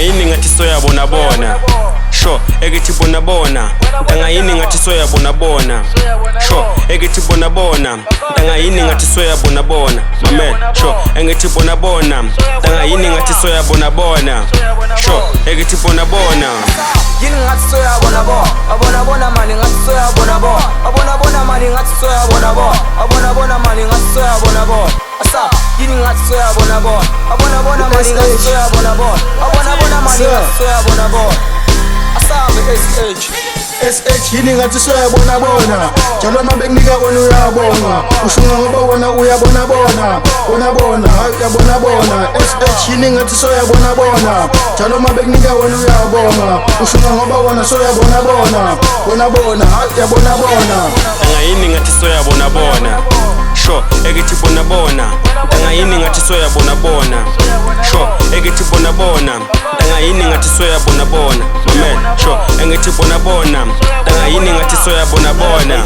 yini ngathi soyabona bona sho ekithi bona bona ntanga yini ngathi soyabona bona sho ekithi bona bona ntanga yini ngathi soyabona bona mamen sho engithi bona bona ntanga yini ngathi soyabona bona sho ekithi bona bona yini ngathi soyabona bona mani ngathi soyabona bona mani ngathi soyabona bona mani ngathi soyabona bona asa yini ngathi soyabona bona mani ngathi soyabona bona mani ngathi soyabona bona asambe SH yini ngathi soyabona bona njalo uma bekunika kona uyabonga ushunga ngoba wona uyabona bona uyabona SH yini ngathi soyabona bona njalo uma bekunika wona uyabonga ushunga ngoba wona soyabona bona uyabona ntanga yini ngathi soyabona bona sho ekithi bona bona ntanga yini ngathi soyabona bona sho ekithi bona bona ntanga yini ngathi soyabona bona mamen sho engithi bona bona ntanga yini ngathi soyabona bona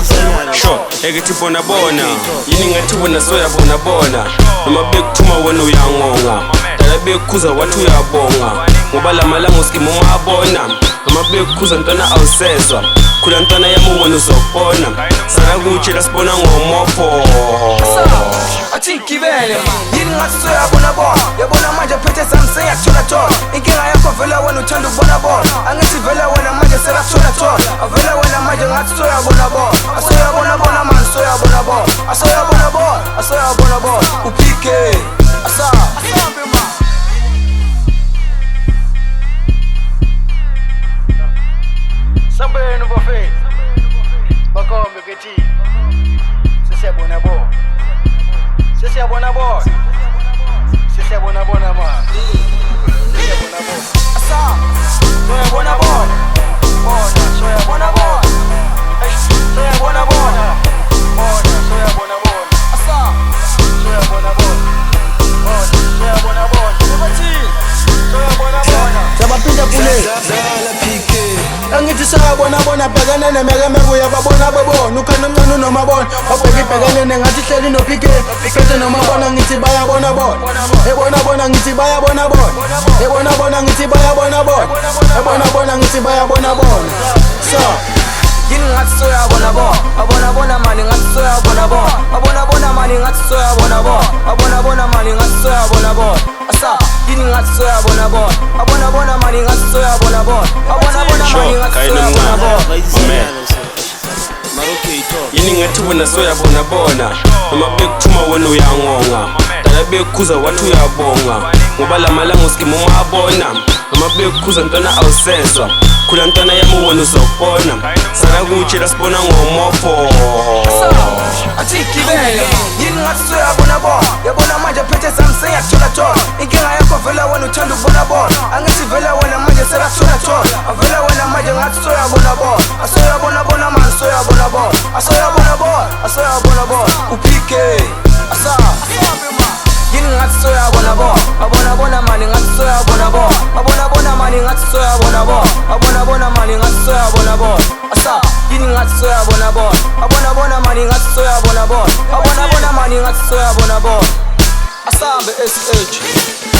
sho ekithi bona bona yini ngathi wena soyabona bona noma bekuthuma wena uyangonga dala bekukhuza wathi uyabonga ngoba lamalanga uskima umabona noma bekukhuza ntwana awusezwa khula ntwana yami wena uzokubona sakakutshela sibona ngomopho athi gibele yini ngathi soyabona yabona manje phethe samse yakuthola inkinga yakho vela wena uthanda ukubona bona angithi vela wena manje selakuthola avela wena manje ngathi soyabona asoyabona man asoyabona uphike asambe man sambeni bafethu bakombe kethi sesiyabona bona sesiyabona bona man sesiyabona bona asa soyabona bona soyabona bona soyabona bona soyabona bona asa soyabona bona soyabona bona bathini soyabona bona sabaphinda kule angithi soyabona bhekane nemekemeko uyababona bebona ukhona omncane unomabona wabheka ibhekanene ngathi hleli nophike phethe nomabona ngithi bayabona bona ngithi bayabona ngithi bayabona ngithi bayabona so yini ngathi soyabona bona mani ngathi soyabona bona mani ngathi soyabona bona mani ngathi soyabona bona asa yini ngathi soyabona bona mani ngathi soyabona bona mani ngathi soyabona bona yini ngathi wena soyabona bona noma bekuthuma wena uyangonga dala bekukhuza wathi uyabonga ngoba lamalanga uskima umabona noma bekukhuza ntwana awusezwa khula ntwana yami wena uzokubona sakakutshela sibona ngomopho athi gibele yini ngathi soyabona yabona manje phethe samse yakuthola inkinga yakho vela wena uthanda ukubona bona angithi vela wena manje selakuthola avela wena manje ngathi soyabona bona man asoyabona bona uphike asambe man yini ngathi soyabona bona mani ngathi soyabona bona mani ngathi soyabona bona mani ngathi soyabona bona asa yini ngathi soyabona bona mani ngathi soyabona bona mani ngathi soyabona bona asambe SH